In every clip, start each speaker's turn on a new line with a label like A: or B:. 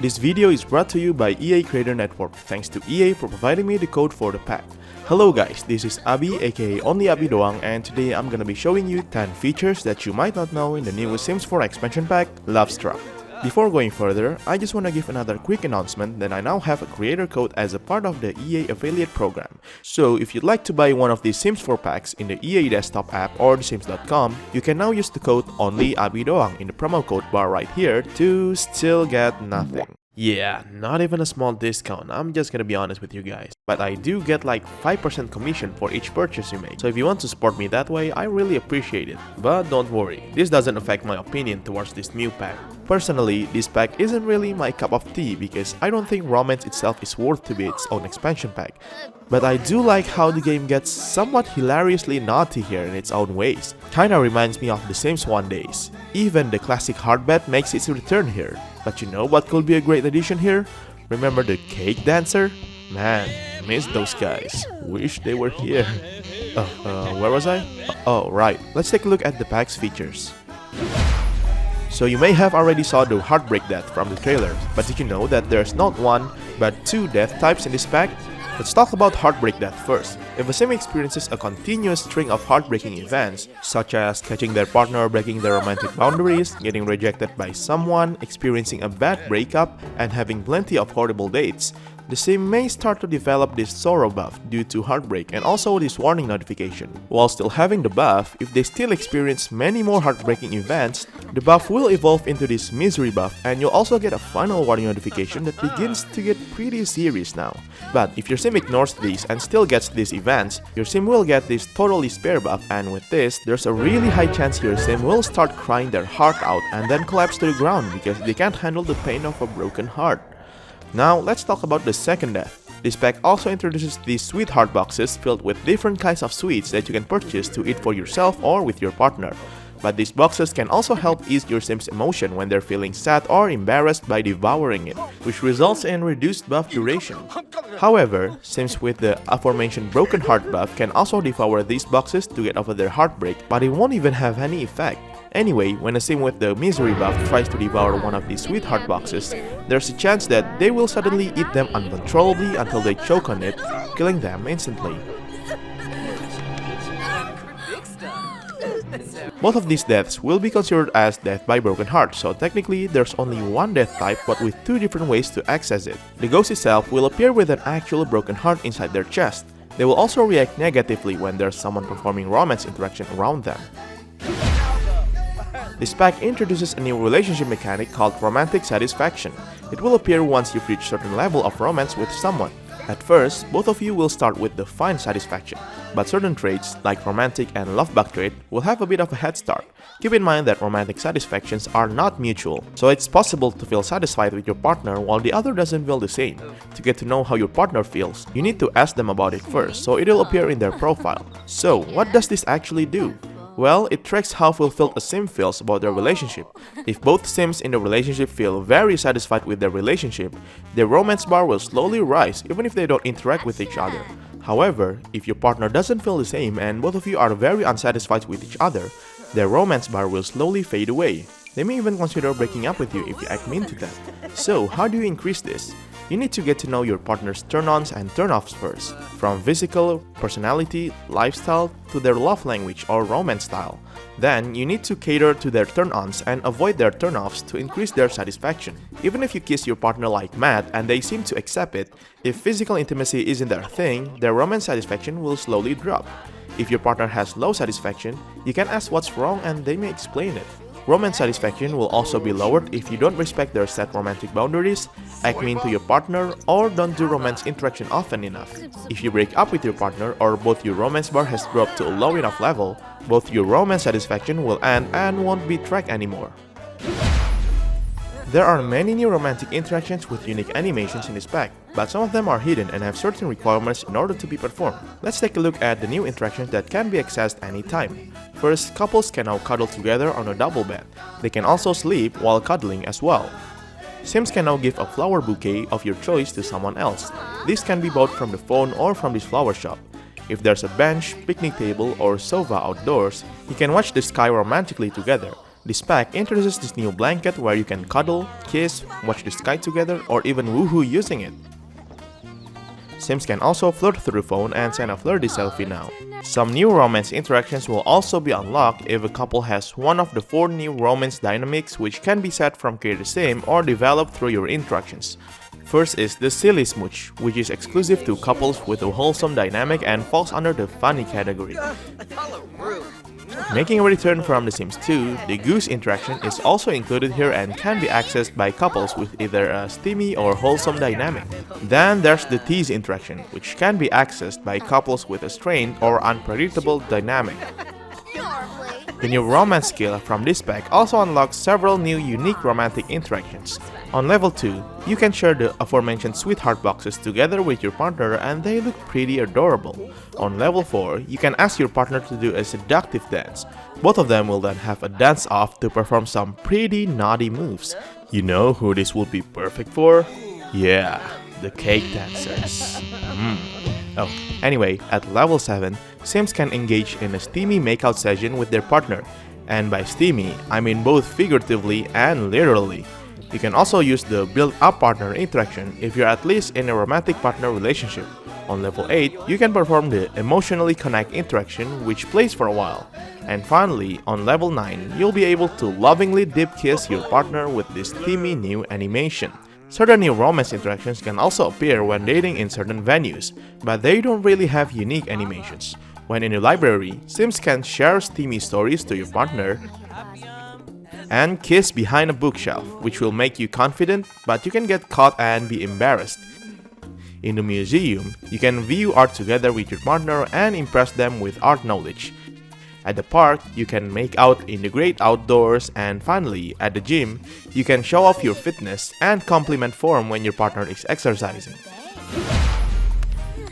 A: This video is brought to you by EA Creator Network. Thanks to EA for providing me the code for the pack. Hello guys, this is Abi aka onlyabidoang, and today I'm gonna be showing you 10 features that you might not know in the new Sims 4 expansion pack, Lovestruck. Before going further, I just want to give another quick announcement that I now have a creator code as a part of the EA affiliate program. So if you'd like to buy one of these Sims 4 packs in the EA desktop app or thesims.com, you can now use the code onlyabidoang in the promo code bar right here to still get nothing. Yeah, not even a small discount, I'm just gonna be honest with you guys. But I do get like 5% commission for each purchase you make. So if you want to support me that way, I really appreciate it. But don't worry, this doesn't affect my opinion towards this new pack. Personally, this pack isn't really my cup of tea because I don't think romance itself is worth to be its own expansion pack. But I do like how the game gets somewhat hilariously naughty here in its own ways. Kinda reminds me of The Sims 1 days. Even the classic heartbed makes its return here. But you know what could be a great addition here? Remember the cake dancer? Man, miss those guys. Wish they were here. Where was I? Oh, right. Let's take a look at the pack's features. So you may have already saw the heartbreak death from the trailer, but did you know that there's not one, but two death types in this pack? Let's talk about heartbreak death first. If a sim experiences a continuous string of heartbreaking events, such as catching their partner breaking their romantic boundaries, getting rejected by someone, experiencing a bad breakup, and having plenty of horrible dates, the sim may start to develop this sorrow buff due to heartbreak and also this warning notification. While still having the buff, if they still experience many more heartbreaking events, the buff will evolve into this misery buff, and you'll also get a final warning notification that begins to get pretty serious now. But if your sim ignores these and still gets these events, your sim will get this totally spare buff, and with this, there's a really high chance your sim will start crying their heart out and then collapse to the ground because they can't handle the pain of a broken heart. Now, let's talk about the second death. This pack also introduces these sweet heart boxes filled with different kinds of sweets that you can purchase to eat for yourself or with your partner. But these boxes can also help ease your sim's emotion when they're feeling sad or embarrassed by devouring it, which results in reduced buff duration. However, sims with the aforementioned broken heart buff can also devour these boxes to get over their heartbreak, but it won't even have any effect. Anyway, when a sim with the misery buff tries to devour one of these sweetheart boxes, there's a chance that they will suddenly eat them uncontrollably until they choke on it, killing them instantly. Both of these deaths will be considered as death by broken heart, so technically there's only one death type but with two different ways to access it. The ghost itself will appear with an actual broken heart inside their chest. They will also react negatively when there's someone performing romance interaction around them. This pack introduces a new relationship mechanic called romantic satisfaction. It will appear once you've reached a certain level of romance with someone. At first, both of you will start with the fine satisfaction, but certain traits like romantic and love bug trait will have a bit of a head start. Keep in mind that romantic satisfactions are not mutual, so it's possible to feel satisfied with your partner while the other doesn't feel the same. To get to know how your partner feels, you need to ask them about it first, so it'll appear in their profile. So, what does this actually do? Well, it tracks how fulfilled a sim feels about their relationship. If both sims in the relationship feel very satisfied with their relationship, their romance bar will slowly rise even if they don't interact with each other. However, if your partner doesn't feel the same and both of you are very unsatisfied with each other, their romance bar will slowly fade away. They may even consider breaking up with you if you act mean to them. So, how do you increase this? You need to get to know your partner's turn-ons and turn-offs first, from physical, personality, lifestyle, to their love language or romance style. Then, you need to cater to their turn-ons and avoid their turn-offs to increase their satisfaction. Even if you kiss your partner like mad and they seem to accept it, if physical intimacy isn't their thing, their romance satisfaction will slowly drop. If your partner has low satisfaction, you can ask what's wrong and they may explain it. Romance satisfaction will also be lowered if you don't respect their set romantic boundaries, act mean to your partner, or don't do romance interaction often enough. If you break up with your partner or both your romance bar has dropped to a low enough level, both your romance satisfaction will end and won't be tracked anymore. There are many new romantic interactions with unique animations in this pack, but some of them are hidden and have certain requirements in order to be performed. Let's take a look at the new interactions that can be accessed anytime. First, couples can now cuddle together on a double bed. They can also sleep while cuddling as well. Sims can now give a flower bouquet of your choice to someone else. This can be bought from the phone or from this flower shop. If there's a bench, picnic table, or sofa outdoors, you can watch the sky romantically together. This pack introduces this new blanket where you can cuddle, kiss, watch the sky together, or even woohoo using it. Sims can also flirt through the phone and send a flirty selfie now. Some new romance interactions will also be unlocked if a couple has one of the 4 new romance dynamics, which can be set from creator sim or developed through your interactions. First is the silly smooch, which is exclusive to couples with a wholesome dynamic and falls under the funny category. Making a return from The Sims 2, the goose interaction is also included here and can be accessed by couples with either a steamy or wholesome dynamic. Then there's the tease interaction, which can be accessed by couples with a strained or unpredictable dynamic. The new romance skill from this pack also unlocks several new unique romantic interactions. On level 2, you can share the aforementioned sweetheart boxes together with your partner and they look pretty adorable. On level 4, you can ask your partner to do a seductive dance. Both of them will then have a dance-off to perform some pretty naughty moves. You know who this would be perfect for? Yeah, the cake dancers. Oh, anyway, at level 7, Sims can engage in a steamy makeout session with their partner. And by steamy, I mean both figuratively and literally. You can also use the build-up partner interaction if you're at least in a romantic partner relationship. On level 8, you can perform the emotionally connect interaction, which plays for a while. And finally, on level 9, you'll be able to lovingly deep kiss your partner with this steamy new animation. Certain new romance interactions can also appear when dating in certain venues, but they don't really have unique animations. When in your library, Sims can share steamy stories to your partner and kiss behind a bookshelf, which will make you confident, but you can get caught and be embarrassed. In the museum, you can view art together with your partner and impress them with art knowledge. At the park, you can make out in the great outdoors, and finally, at the gym, you can show off your fitness and compliment form when your partner is exercising.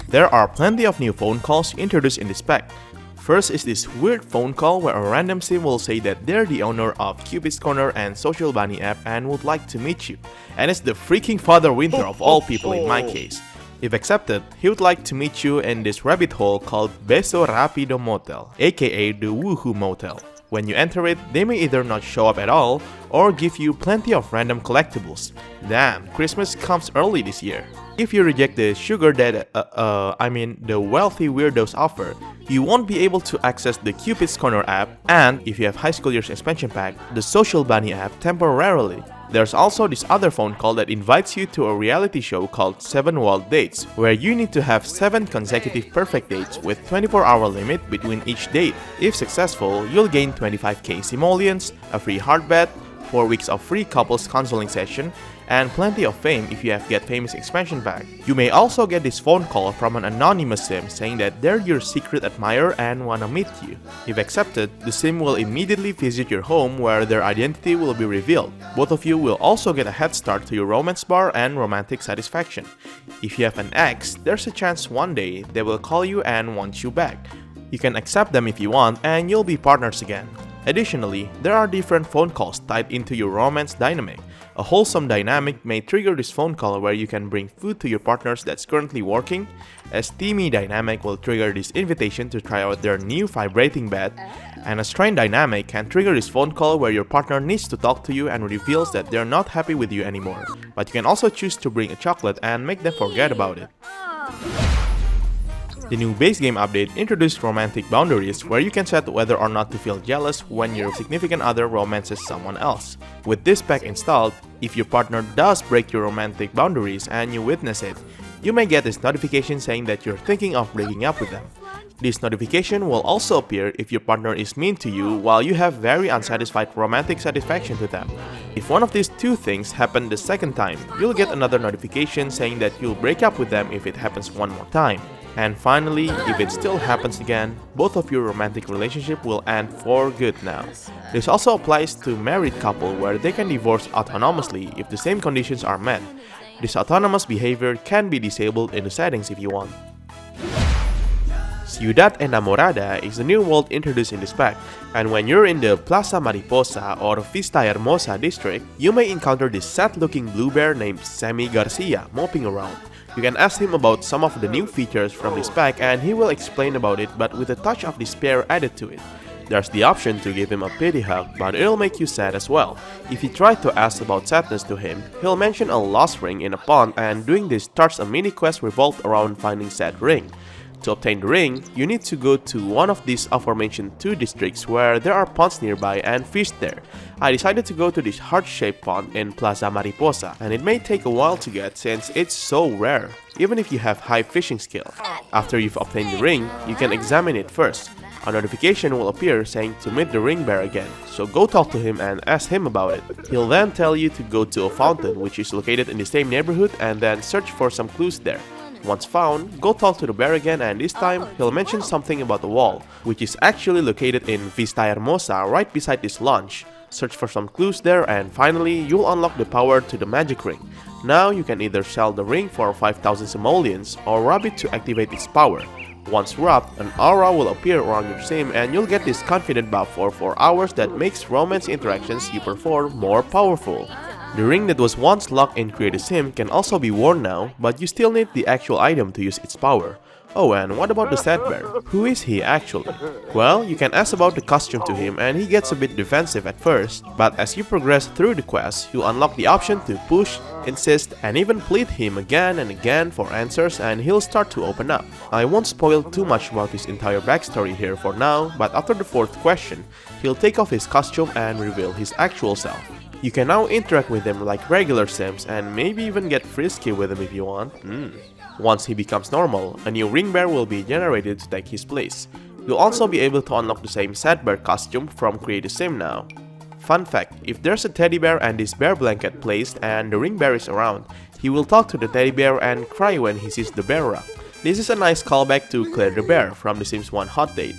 A: There are plenty of new phone calls introduced in this pack. First is this weird phone call where a random sim will say that they're the owner of Cupid's Corner and Social Bunny app and would like to meet you. And it's the freaking Father Winter of all people in my case. If accepted, he would like to meet you in this rabbit hole called Beso Rapido Motel, aka the Woohoo Motel. When you enter it, they may either not show up at all or give you plenty of random collectibles. Damn, Christmas comes early this year. If you reject the the wealthy weirdos offer, you won't be able to access the Cupid's Corner app, and if you have High School Years expansion pack, the Social Bunny app temporarily. There's also this other phone call that invites you to a reality show called 7 Wild Dates, where you need to have 7 consecutive perfect dates with 24-hour limit between each date. If successful, you'll gain 25k simoleons, a free heart bet, 4 weeks of free couples counseling session, and plenty of fame if you have Get Famous expansion pack. You may also get this phone call from an anonymous sim saying that they're your secret admirer and wanna meet you. If accepted, the sim will immediately visit your home where their identity will be revealed. Both of you will also get a head start to your romance bar and romantic satisfaction. If you have an ex, there's a chance one day they will call you and want you back. You can accept them if you want and you'll be partners again. Additionally, there are different phone calls tied into your romance dynamic. A wholesome dynamic may trigger this phone call where you can bring food to your partners that's currently working. A steamy dynamic will trigger this invitation to try out their new vibrating bed. And a strained dynamic can trigger this phone call where your partner needs to talk to you and reveals that they're not happy with you anymore. But you can also choose to bring a chocolate and make them forget about it. The new base game update introduced romantic boundaries where you can set whether or not to feel jealous when your significant other romances someone else. With this pack installed, if your partner does break your romantic boundaries and you witness it, you may get this notification saying that you're thinking of breaking up with them. This notification will also appear if your partner is mean to you while you have very unsatisfied romantic satisfaction to them. If one of these two things happen the second time, you'll get another notification saying that you'll break up with them if it happens one more time. And finally, if it still happens again, both of your romantic relationship will end for good now. This also applies to married couple where they can divorce autonomously if the same conditions are met. This autonomous behavior can be disabled in the settings if you want. Ciudad Enamorada is a new world introduced in this pack, and when you're in the Plaza Mariposa or Vista Hermosa district, you may encounter this sad-looking blue bear named Sammy Garcia moping around. You can ask him about some of the new features from this pack and he will explain about it but with a touch of despair added to it. There's the option to give him a pity hug, but it'll make you sad as well. If you try to ask about sadness to him, he'll mention a lost ring in a pond, and doing this starts a mini quest revolved around finding said ring. To obtain the ring, you need to go to one of these aforementioned 2 districts where there are ponds nearby and fish there. I decided to go to this heart-shaped pond in Plaza Mariposa, and it may take a while to get since it's so rare, even if you have high fishing skill. After you've obtained the ring, you can examine it first. A notification will appear saying to meet the ring bear again, so go talk to him and ask him about it. He'll then tell you to go to a fountain which is located in the same neighborhood and then search for some clues there. Once found, go talk to the bear again, and this time he'll mention something about the wall, which is actually located in Vista Hermosa right beside this launch. Search for some clues there, and finally you'll unlock the power to the magic ring. Now you can either sell the ring for 5,000 simoleons or rub it to activate its power. Once rubbed, an aura will appear around your sim and you'll get this confident buff for 4 hours that makes romance interactions you perform more powerful. The ring that was once locked in Create a Sim can also be worn now, but you still need the actual item to use its power. Oh, and what about the sad bear? Who is he actually? Well, you can ask about the costume to him and he gets a bit defensive at first, but as you progress through the quest, you unlock the option to push, insist, and even plead him again and again for answers, and he'll start to open up. I won't spoil too much about his entire backstory here for now, but after the 4th question, he'll take off his costume and reveal his actual self. You can now interact with him like regular sims and maybe even get frisky with him if you want. Once he becomes normal, a new ring bear will be generated to take his place. You'll also be able to unlock the same sad bear costume from Create a Sim now. Fun fact, if there's a teddy bear and this bear blanket placed and the ring bear is around, he will talk to the teddy bear and cry when he sees the bear rock. This is a nice callback to Claire the Bear from The Sims 1 Hot Date.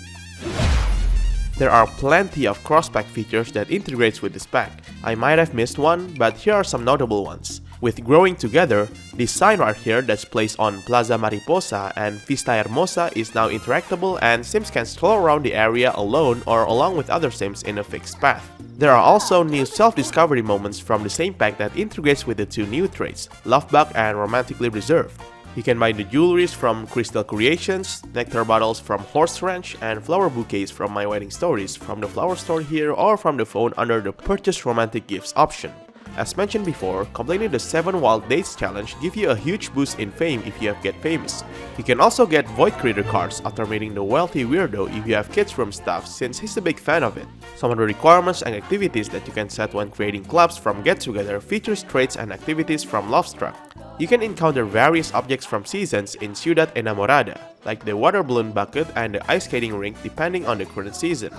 A: There are plenty of cross-pack features that integrates with this pack. I might have missed one, but here are some notable ones. With Growing Together, this sign right here that's placed on Plaza Mariposa and Vista Hermosa is now interactable, and Sims can stroll around the area alone or along with other Sims in a fixed path. There are also new self-discovery moments from the same pack that integrates with the 2 new traits, Lovestruck and Romantically Reserved. You can buy the jewelries from Crystal Creations, nectar bottles from Horse Ranch, and flower bouquets from My Wedding Stories from the flower store here or from the phone under the Purchase Romantic Gifts option. As mentioned before, completing the 7 Wild Dates challenge gives you a huge boost in fame if you have Get Famous. You can also get Void Creator cards after meeting the wealthy weirdo if you have Kids Room stuff, since he's a big fan of it. Some of the requirements and activities that you can set when creating clubs from Get Together features traits and activities from Lovestruck. You can encounter various objects from seasons in Ciudad Enamorada, like the water balloon bucket and the ice skating rink depending on the current season.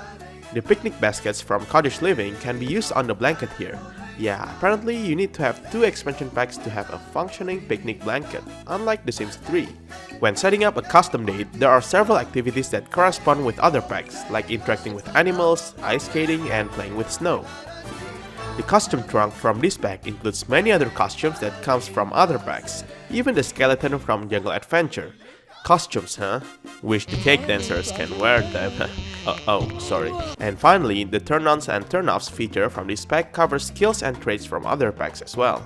A: The picnic baskets from Cottage Living can be used on the blanket here. Yeah, apparently you need to have 2 expansion packs to have a functioning picnic blanket, unlike The Sims 3. When setting up a custom date, there are several activities that correspond with other packs, like interacting with animals, ice skating, and playing with snow. The costume trunk from this pack includes many other costumes that comes from other packs, even the skeleton from Jungle Adventure. Costumes, huh? Wish the cake dancers can wear them. Sorry. And finally, the turn-ons and turn-offs feature from this pack covers skills and traits from other packs as well.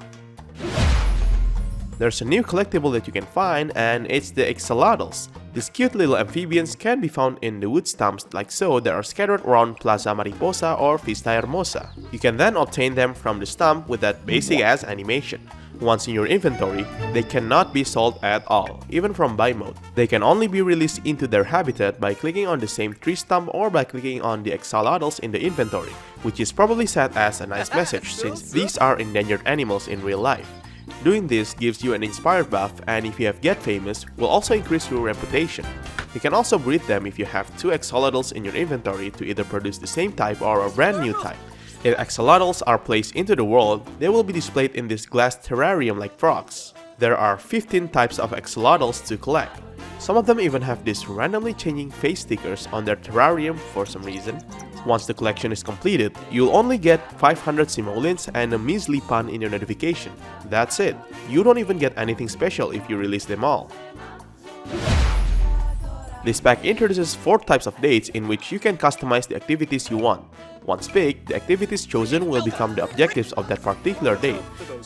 A: There's a new collectible that you can find, and it's the Axolotls. These cute little amphibians can be found in the wood stumps like so that are scattered around Plaza Mariposa or Vista Hermosa. You can then obtain them from the stump with that basic ass animation. Once in your inventory, they cannot be sold at all, even from buy mode. They can only be released into their habitat by clicking on the same tree stump or by clicking on the Axolotls in the inventory, which is probably set as a nice message since these are endangered animals in real life. Doing this gives you an inspired buff, and if you have Get Famous, will also increase your reputation. You can also breed them if you have 2 Axolotls in your inventory to either produce the same type or a brand new type. If Axolotls are placed into the world, they will be displayed in this glass terrarium like frogs. There are 15 types of Axolotls to collect. Some of them even have these randomly changing face stickers on their terrarium for some reason. Once the collection is completed, you'll only get 500 simoleons and a measly pun in your notification. That's it. You don't even get anything special if you release them all. This pack introduces 4 types of dates in which you can customize the activities you want. Once picked, the activities chosen will become the objectives of that particular date.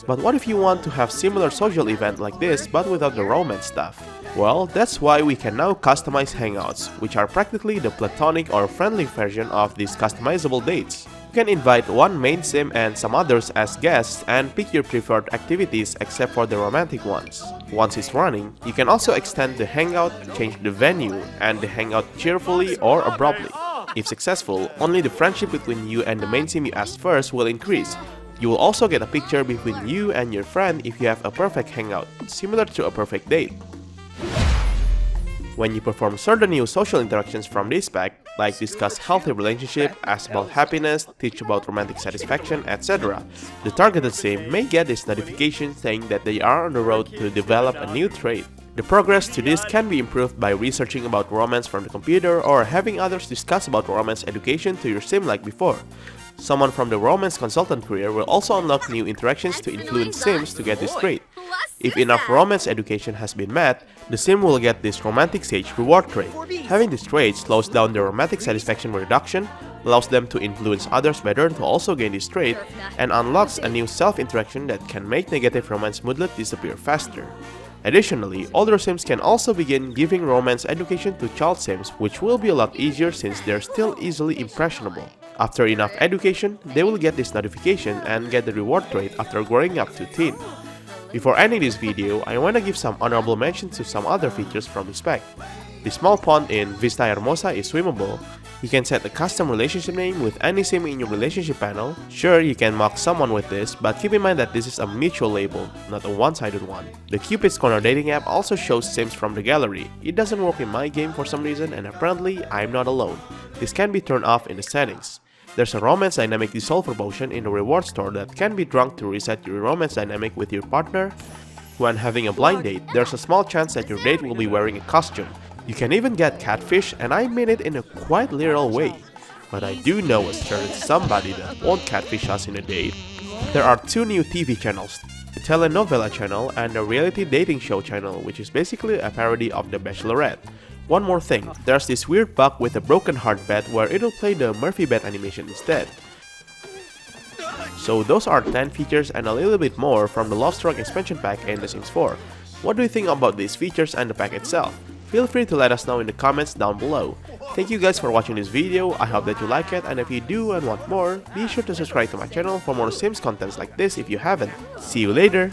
A: But what if you want to have similar social event like this but without the romance stuff? Well, that's why we can now customize hangouts, which are practically the platonic or friendly version of these customizable dates. You can invite one main sim and some others as guests and pick your preferred activities except for the romantic ones. Once it's running, you can also extend the hangout, change the venue, and the hangout cheerfully or abruptly. If successful, only the friendship between you and the main sim you asked first will increase. You will also get a picture between you and your friend if you have a perfect hangout, similar to a perfect date. When you perform certain new social interactions from this pack, like discuss healthy relationship, ask about happiness, teach about romantic satisfaction, etc., the targeted sim may get this notification saying that they are on the road to develop a new trait. The progress to this can be improved by researching about romance from the computer or having others discuss about romance education to your sim like before. Someone from the romance consultant career will also unlock new interactions to influence sims to get this trait. If enough romance education has been met, the sim will get this romantic sage reward trait. Having this trait slows down the romantic satisfaction reduction, allows them to influence others better to also gain this trait, and unlocks a new self-interaction that can make negative romance moodlet disappear faster. Additionally, older sims can also begin giving romance education to child sims, which will be a lot easier since they're still easily impressionable. After enough education, they will get this notification and get the reward trait after growing up to teen. Before ending this video, I wanna give some honorable mentions to some other features from this pack. The small pond in Vista Hermosa is swimmable. You can set a custom relationship name with any sim in your relationship panel. Sure, you can mock someone with this, but keep in mind that this is a mutual label, not a one-sided one. The Cupid's Corner dating app also shows sims from the gallery. It doesn't work in my game for some reason, and apparently I'm not alone. This can be turned off in the settings. There's a romance dynamic dissolver potion in the reward store that can be drunk to reset your romance dynamic with your partner. When having a blind date, there's a small chance that your date will be wearing a costume. You can even get catfish, and I mean it in a quite literal way. But I do know a certain somebody that won't catfish us in a date. There are two new TV channels, the telenovela channel and the reality dating show channel, which is basically a parody of The Bachelorette. One more thing, there's this weird bug with a broken heart bet where it'll play the Murphy bet animation instead. So those are 10 features and a little bit more from the Lovestruck expansion pack in The Sims 4. What do you think about these features and the pack itself? Feel free to let us know in the comments down below. Thank you guys for watching this video, I hope that you like it, and if you do and want more, be sure to subscribe to my channel for more Sims contents like this if you haven't. See you later!